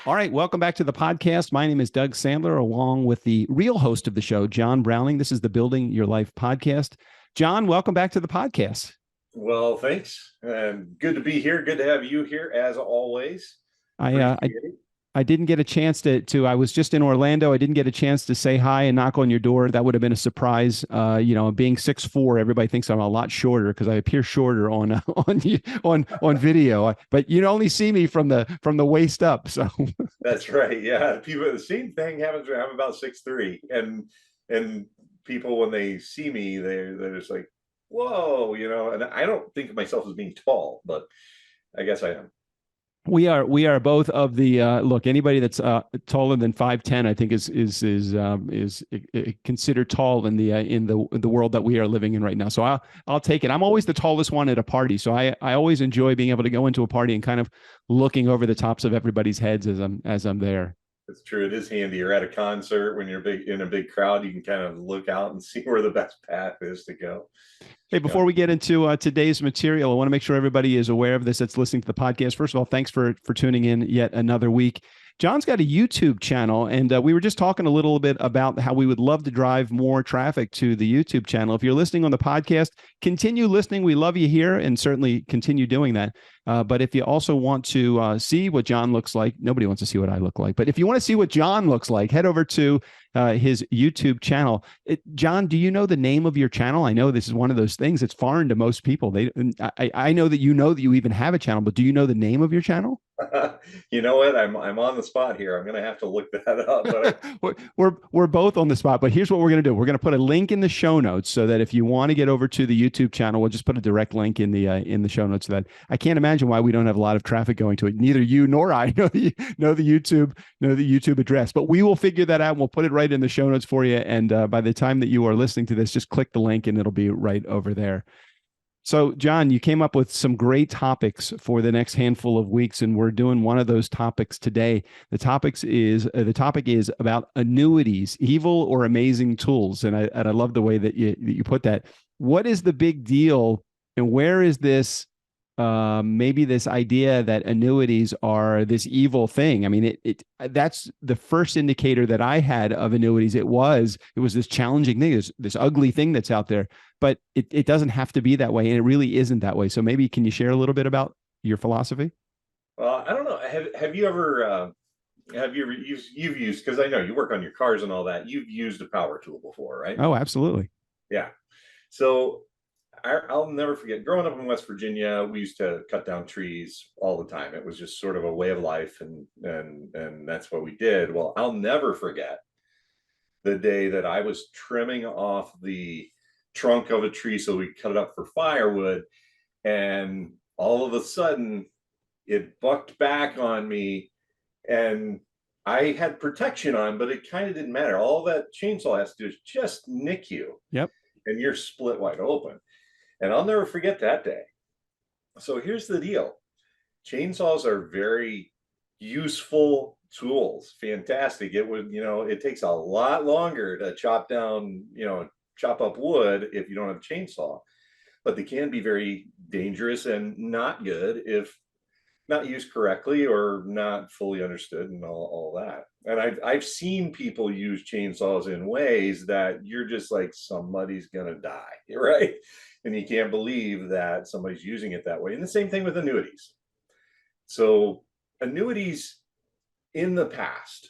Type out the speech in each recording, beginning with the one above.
All right, welcome back to the podcast. My name is Doug Sandler, along with the real host of the show, John Browning. This is the Building Your Life podcast. John, welcome back to the podcast. Well, thanks. And good to be here. Good to have you here as always. I uh, I, Appreciate it. I didn't get a chance to. I was just in Orlando. I didn't get a chance to say hi and knock on your door. That would have been a surprise. Being 6'4", everybody thinks I'm a lot shorter because I appear shorter on on video. But you only see me from the waist up. So That's right. Yeah. People, the same thing happens when I'm about 6'3", and people, when they see me, they're just like, whoa, and I don't think of myself as being tall, but I guess I am. we are both of the look. Anybody that's taller than 5'10", I think is considered tall in the world that we are living in right now. So I'll take it. I'm always the tallest one at a party, so I always enjoy being able to go into a party and kind of looking over the tops of everybody's heads as I'm there. It's true. It is handy. You're at a concert when you're big in a big crowd. You can kind of look out and see where the best path is to go. Hey, Yeah. before we get into today's material, I want to make sure everybody is aware of this that's listening to the podcast. First of all, thanks for tuning in yet another week. John's got a YouTube channel, and we were just talking a little bit about how we would love to drive more traffic to the YouTube channel. If you're listening on the podcast, continue listening. We love you here, and certainly continue doing that. But if you also want to see what John looks like, nobody wants to see what I look like. But if you want to see what John looks like, head over to his YouTube channel. John, do you know the name of your channel? I know this is one of those things that's foreign to most people. I know that you even have a channel, but do you know the name of your channel? You know what? I'm on the spot here. I'm gonna have to look that up. But we're both on the spot, but here's what we're going to do. We're going to put a link in the show notes so that if you want to get over to the YouTube channel, we'll just put a direct link in the show notes. So that I can't imagine why we don't have a lot of traffic going to it. Neither you nor I know the YouTube address, but we will figure that out. And we'll put it right in the show notes for you. And by the time that you are listening to this, just click the link and it'll be right over there. So, John, you came up with some great topics for the next handful of weeks, and we're doing one of those topics today. The topic is about annuities, evil or amazing tools, and I love the way that you put that. What is the big deal, and where is this maybe this idea that annuities are this evil thing? I mean, that's the first indicator that I had of annuities. It was this challenging thing, this ugly thing that's out there, but it doesn't have to be that way, and it really isn't that way. So maybe can you share a little bit about your philosophy? well, I don't know. Have you ever you've used, because I know you work on your cars and all that. You've used a power tool before, right? Oh, absolutely. Yeah. So I'll never forget growing up in West Virginia. We used to cut down trees all the time. It was just sort of a way of life, and that's what we did. Well, I'll never forget the day that I was trimming off the trunk of a tree so we cut it up for firewood, and all of a sudden it bucked back on me, and I had protection on, but it kind of didn't matter. All that chainsaw has to do is just nick you, Yep. and you're split wide open. And I'll never forget that day. So here's the deal. Chainsaws are very useful tools. Fantastic. It takes a lot longer to chop up wood if you don't have a chainsaw, but they can be very dangerous and not good if not used correctly or not fully understood and all that. And I've seen people use chainsaws in ways that you're just like, somebody's gonna die, right? And you can't believe that somebody's using it that way. And the same thing with annuities. So annuities in the past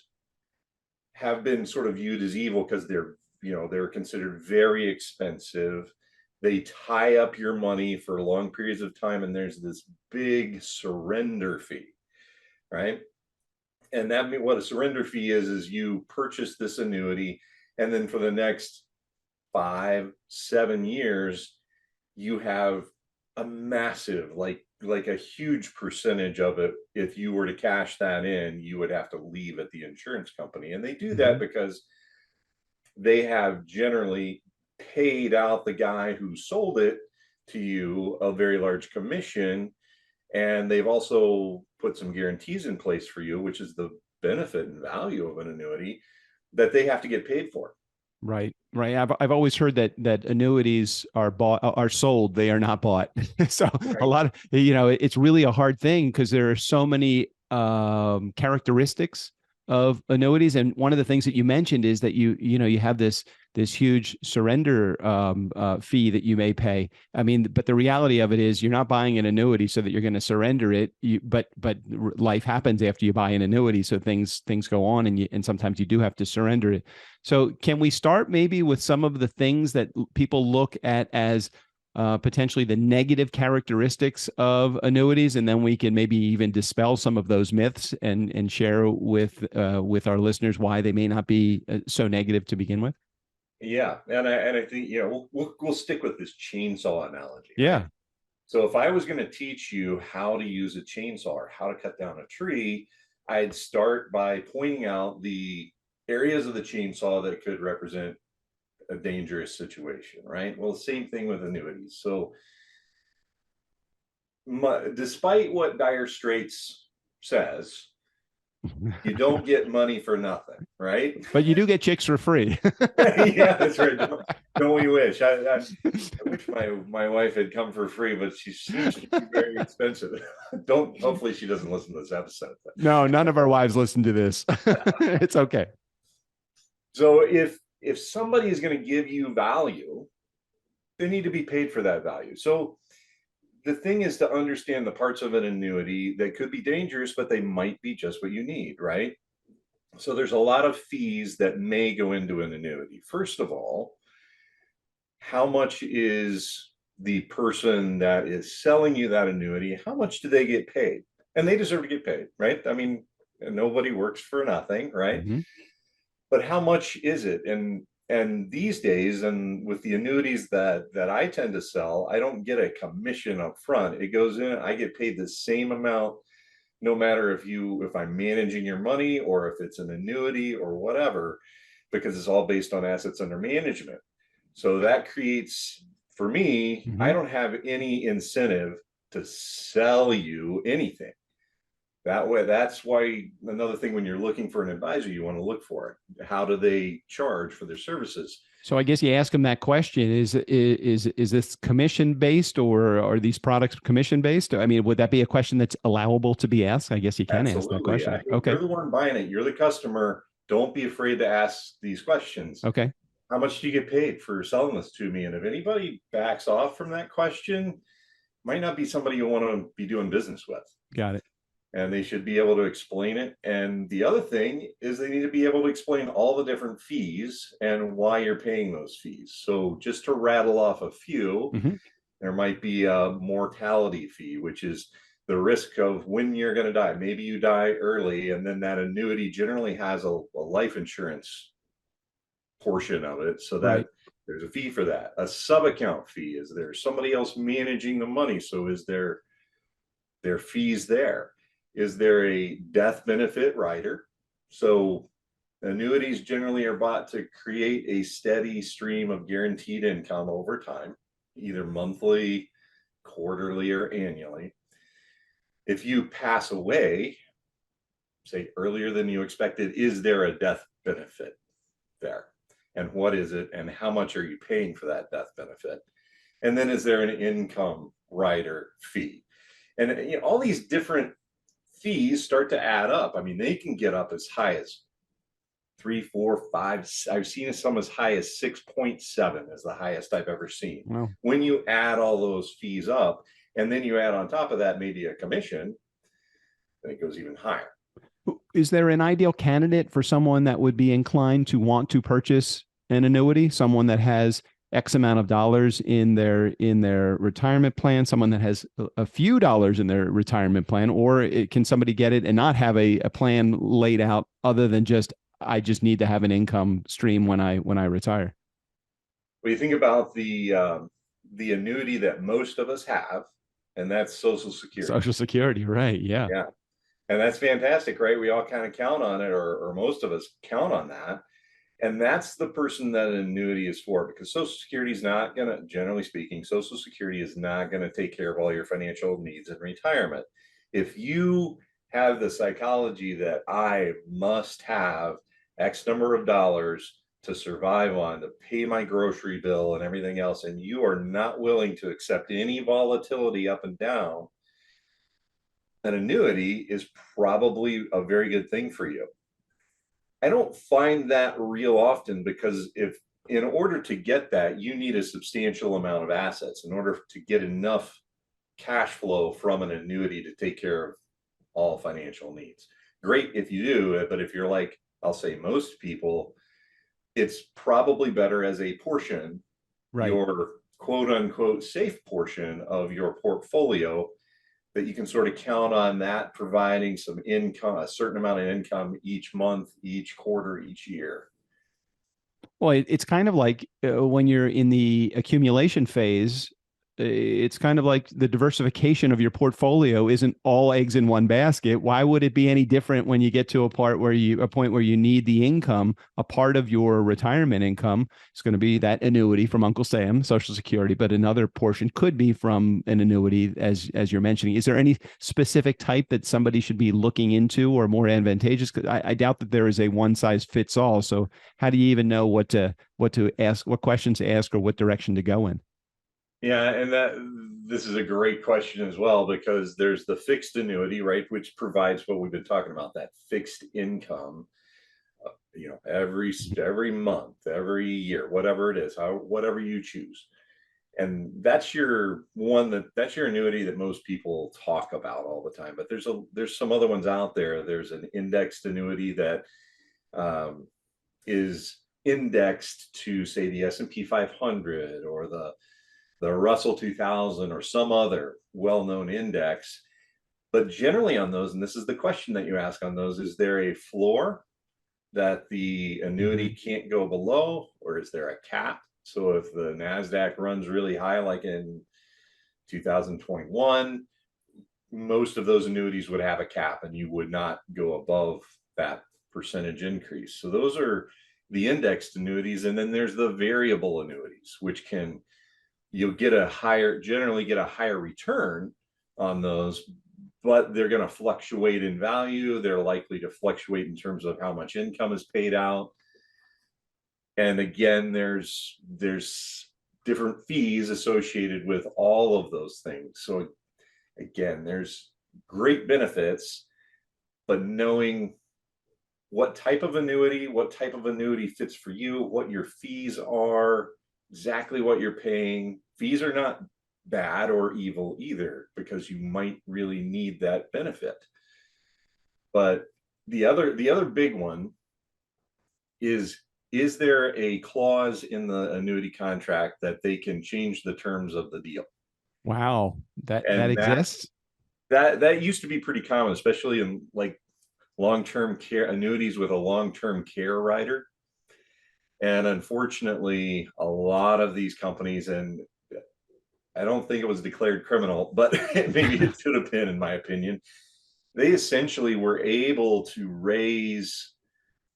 have been sort of viewed as evil because they're considered very expensive. They tie up your money for long periods of time, and there's this big surrender fee, right? And that means what a surrender fee is you purchase this annuity, and then for the next 5-7 years, you have a massive, like a huge percentage of it. If you were to cash that in, you would have to leave at the insurance company. And they do that because they have generally paid out the guy who sold it to you a very large commission, and they've also put some guarantees in place for you, which is the benefit and value of an annuity that they have to get paid for. Right. I've always heard that annuities are sold, they are not bought. So a Right. lot of, it's really a hard thing because there are so many characteristics of annuities. And one of the things that you mentioned is that you have this huge surrender fee that you may pay. I mean, but the reality of it is you're not buying an annuity so that you're going to surrender it. But life happens after you buy an annuity, so things go on, and sometimes you do have to surrender it. So can we start maybe with some of the things that people look at as potentially the negative characteristics of annuities, and then we can maybe even dispel some of those myths and share with our listeners why they may not be so negative to begin with? Yeah, and I think we'll stick with this chainsaw analogy, right? Yeah. So if I was going to teach you how to use a chainsaw or how to cut down a tree, I'd start by pointing out the areas of the chainsaw that could represent a dangerous situation, right? Well, same thing with annuities. So despite what Dire Straits says, you don't get money for nothing, right? But you do get chicks for free. Yeah, that's right. Don't we wish? I wish my wife had come for free, but she seems to be very expensive. Hopefully she doesn't listen to this episode. No, none of our wives listen to this. It's okay. So if somebody is going to give you value, they need to be paid for that value. So the thing is to understand the parts of an annuity that could be dangerous, but they might be just what you need, right? So there's a lot of fees that may go into an annuity. First of all, how much is the person that is selling you that annuity, how much do they get paid? And they deserve to get paid, right? I mean, nobody works for nothing, right? Mm-hmm. But how much is it? And these days, and with the annuities that I tend to sell, I don't get a commission up front. It goes in, I get paid the same amount no matter if I'm managing your money or if it's an annuity or whatever, because it's all based on assets under management. So that creates, for me, Mm-hmm. I don't have any incentive to sell you anything. That way, that's why another thing when you're looking for an advisor, you want to look for it. How do they charge for their services? So I guess you ask them that question: is this commission based, or are these products commission based? I mean, would that be a question that's allowable to be asked? I guess you can ask that Absolutely. question. You're Okay. the one buying it. You're the customer. Don't be afraid to ask these questions. Okay. How much do you get paid for selling this to me? And if anybody backs off from that question, might not be somebody you want to be doing business with. Got it. And they should be able to explain it. And the other thing is they need to be able to explain all the different fees and why you're paying those fees. So just to rattle off a few, Mm-hmm. there might be a mortality fee, which is the risk of when you're going to die. Maybe you die early, and then that annuity generally has a life insurance portion of it. So that Right. there's a fee for that. A sub account fee, is there somebody else managing the money? So is there fees there? Is there a death benefit rider? So annuities generally are bought to create a steady stream of guaranteed income over time, either monthly, quarterly, or annually. If you pass away, say earlier than you expected, is there a death benefit there? And what is it? And how much are you paying for that death benefit? And then is there an income rider fee? And all these different fees start to add up. I mean, they can get up as high as 3, 4, 5. I've seen some as high as 6.7 is the highest I've ever seen. Wow. When you add all those fees up, and then you add on top of that maybe a commission, then it goes even higher. Is there an ideal candidate for someone that would be inclined to want to purchase an annuity? Someone that has X amount of dollars in their retirement plan, someone that has a few dollars in their retirement plan, or can somebody get it and not have a plan laid out other than I just need to have an income stream when I retire? Well, you think about the annuity that most of us have, and that's Social Security. Social Security, right? Yeah. Yeah. And that's fantastic, right? We all kind of count on it, or most of us count on that. And that's the person that an annuity is for, because Social Security is not going to, generally speaking, Social Security is not going to take care of all your financial needs in retirement. If you have the psychology that I must have X number of dollars to survive on, to pay my grocery bill and everything else, and you are not willing to accept any volatility up and down, an annuity is probably a very good thing for you. I don't find that real often, because if in order to get that, you need a substantial amount of assets in order to get enough cash flow from an annuity to take care of all financial needs. Great if you do, but if you're like, I'll say most people, it's probably better as a portion, Right. your quote unquote safe portion of your portfolio, that you can sort of count on that providing some income, a certain amount of income each month, each quarter, each year. Well, it's kind of like when you're in the accumulation phase, it's kind of like the diversification of your portfolio isn't all eggs in one basket. Why would it be any different when you get to a point where you need the income? A part of your retirement income is going to be that annuity from Uncle Sam, Social Security, but another portion could be from an annuity, as you're mentioning. Is there any specific type that somebody should be looking into or more advantageous? Because I doubt that there is a one size fits all. So how do you even know what to ask, what questions to ask, or what direction to go in? Yeah, and this is a great question as well, because there's the fixed annuity, right, which provides what we've been talking about, that fixed income, every month, every year, whatever it is, whatever you choose. And that's that's your annuity that most people talk about all the time. But there's some other ones out there. There's an indexed annuity that is indexed to, say, the S&P 500 or the Russell 2000 or some other well-known index. But generally on those, and this is the question that you ask on those, is there a floor that the annuity can't go below, or is there a cap? So if the NASDAQ runs really high, like in 2021, most of those annuities would have a cap and you would not go above that percentage increase. So those are the indexed annuities. And then there's the variable annuities, which you'll generally get a higher return on those, but they're going to fluctuate in value. They're likely to fluctuate in terms of how much income is paid out. And again, there's different fees associated with all of those things. So again, there's great benefits, but knowing what type of annuity fits for you, what your fees are, exactly what you're paying. Fees are not bad or evil either, because you might really need that benefit. But the other big one is there a clause in the annuity contract that they can change the terms of the deal? Wow, that And exists. that used to be pretty common, especially in like long-term care annuities with a long-term care rider. And unfortunately, a lot of these companies, and I don't think it was declared criminal, but maybe it should have been, in my opinion, they essentially were able to raise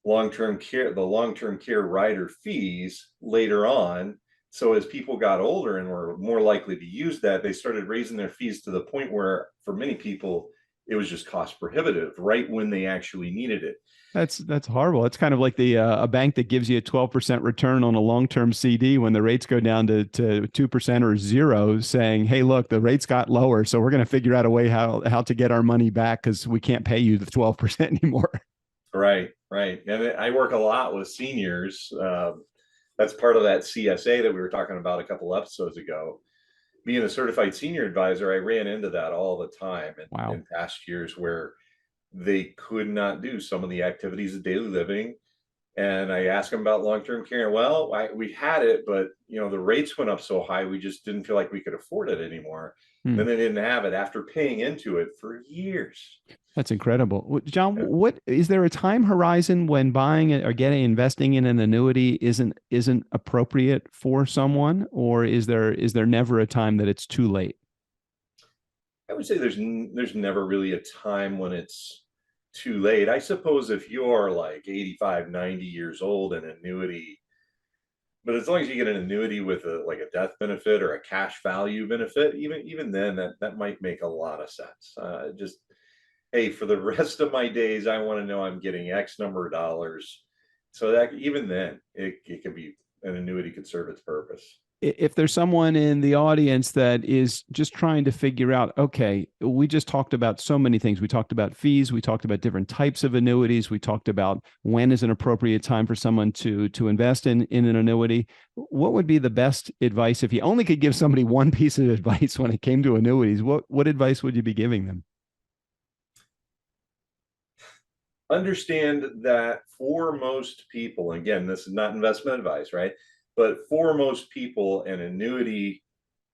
the long-term care rider fees later on. So as people got older and were more likely to use that, they started raising their fees to the point where, for many people, it was just cost prohibitive right when they actually needed it. That's horrible. It's kind of like the a bank that gives you a 12% return on a long-term CD when the rates go down to 2% or zero, saying, "Hey, look, the rates got lower, so we're going to figure out a way how to get our money back because we can't pay you the 12% anymore." Right, right. And I work a lot with seniors. That's part of that CSA that we were talking about a couple episodes ago. Being a certified senior advisor, I ran into that all the time Wow. in past years, where they could not do some of the activities of daily living. And I asked them about long-term care. Well, we had it, but the rates went up so high, we just didn't feel like we could afford it anymore. Hmm. Then they didn't have it after paying into it for years. That's incredible. John, Yeah. what is there a time horizon when buying it or investing in an annuity isn't appropriate for someone, or is there never a time that it's too late? I would say there's never really a time when it's too late. I suppose if you're like 85, 90 years old, an annuity, but as long as you get an annuity with a death benefit or a cash value benefit, even then that might make a lot of sense. Just, hey, for the rest of my days, I want to know I'm getting X number of dollars. So that even then, it can be, an annuity could serve its purpose. if there's someone in the audience that is just trying to figure out, okay, we just talked about so many things. We talked about fees. We talked about different types of annuities. We talked about when is an appropriate time for someone to invest in an annuity. What would be the best advice if you only could give somebody one piece of advice when it came to annuities? What advice would you be giving them? Understand that for most people, again, this is not investment advice, right? But for most people, an annuity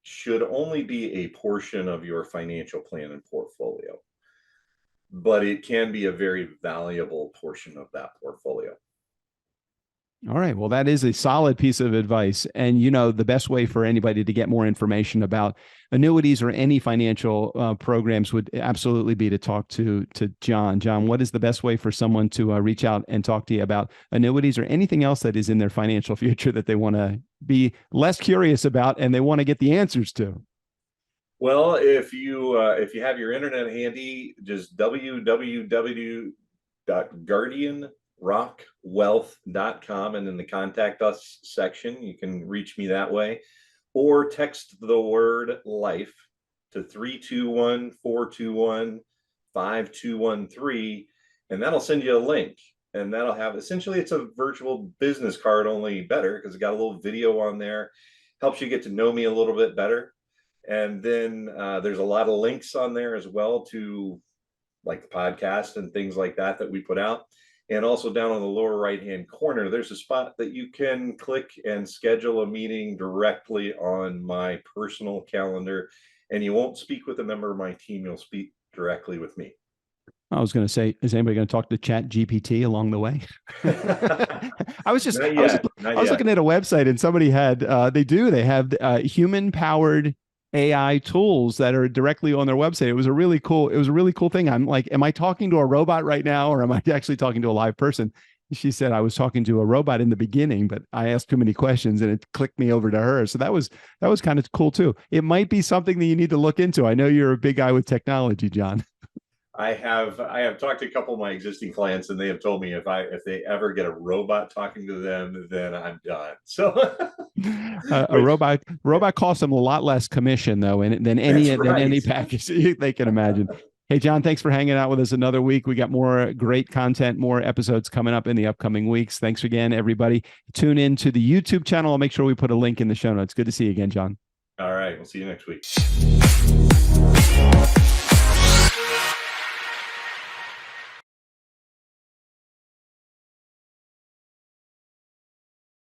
should only be a portion of your financial plan and portfolio, but it can be a very valuable portion of that portfolio. All right. Well, that is a solid piece of advice. And, the best way for anybody to get more information about annuities or any financial programs would absolutely be to talk to John. John, what is the best way for someone to reach out and talk to you about annuities or anything else that is in their financial future that they want to be less curious about and they want to get the answers to? Well, if you have your internet handy, just www.guardianrockwealth.com, and in the contact us section, you can reach me that way, or text the word life to 321-421-5213, and that'll send you a link. And that'll have, essentially, it's a virtual business card, only better because it's got a little video on there, helps you get to know me a little bit better. And then there's a lot of links on there as well to like the podcast and things like that we put out. And also down on the lower right-hand corner, there's a spot that you can click and schedule a meeting directly on my personal calendar. And you won't speak with a member of my team. You'll speak directly with me. I was going to say, is anybody going to talk to Chat GPT along the way? I was looking at a website and somebody had, they have human powered AI tools that are directly on their website. It was a really cool thing. I'm like, am I talking to a robot right now, or am I actually talking to a live person? She said I was talking to a robot in the beginning, but I asked too many questions and it clicked me over to her. So that was kind of cool too. It might be something that you need to look into. I know you're a big guy with technology, John. I have talked to a couple of my existing clients, and they have told me if they ever get a robot talking to them, then I'm done. So a robot costs them a lot less commission though, than any package they can imagine. Hey, John, thanks for hanging out with us another week. We got more great content, more episodes coming up in the upcoming weeks. Thanks again, everybody. Tune in to the YouTube channel. I'll make sure we put a link in the show notes. Good to see you again, John. All right. We'll see you next week.